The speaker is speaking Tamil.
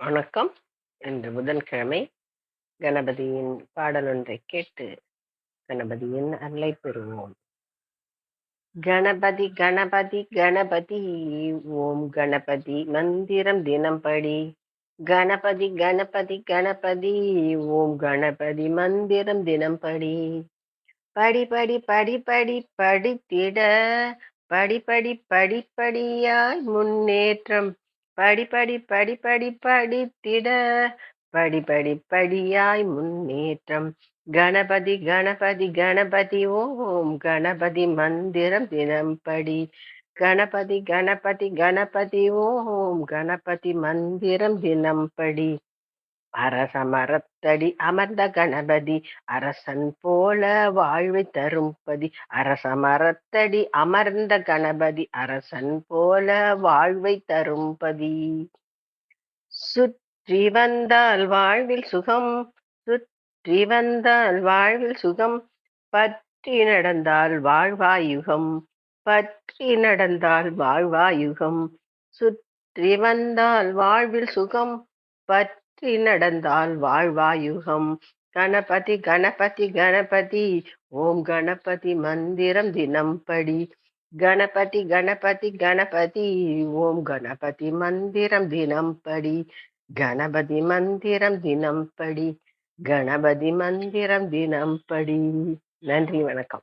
வணக்கம். இன்று புதன்கிழமை. கணபதியின் பாடல் ஒன்றைக் கேட்டு கணபதியின் அருளைப் பெறுவோம். கணபதி கணபதி கணபதி ஓம் கணபதி மந்திரம் தினம் படி. கணபதி கணபதி கணபதி ஓம் கணபதி மந்திரம் தினம் படி. படி படி படி படி படித்திட படிப்படி படிப்படியாய் முன்னேற்றம். படிப்படி படிப்படி படித்திட படிப்படி படியாய் முன்னேற்றம். கணபதி கணபதி கணபதி ஓம் கணபதி மந்திரம் தினம் படி. கணபதி கணபதி கணபதி ஓம் கணபதி மந்திரம் தினம் படி. அரசமரத்தடி அமர்ந்த கணபதி அரசன் போல வாழ்வை தரும்பதி. அரசமரத்தடி அமர்ந்த கணபதி அரசன் போல வாழ்வை தரும்பதி. சுற்றி வந்தால் வாழ்வில் சுகம், சுற்றி வந்தால் வாழ்வில் சுகம், பற்றி நடந்தால் வாழ்வாயுகம், பற்றி நடந்தால் வாழ்வாயுகம். சுற்றி வந்தால் வாழ்வில் சுகம், பற்றி நடந்தால் வாழ்வாயுகம். கணபதி கணபதி கணபதி ஓம் கணபதி மந்திரம் தினம் படி. கணபதி கணபதி கணபதி ஓம் கணபதி மந்திரம் தினம் படி. கணபதி மந்திரம் தினம் படி. கணபதி மந்திரம் தினம் படி. நன்றி, வணக்கம்.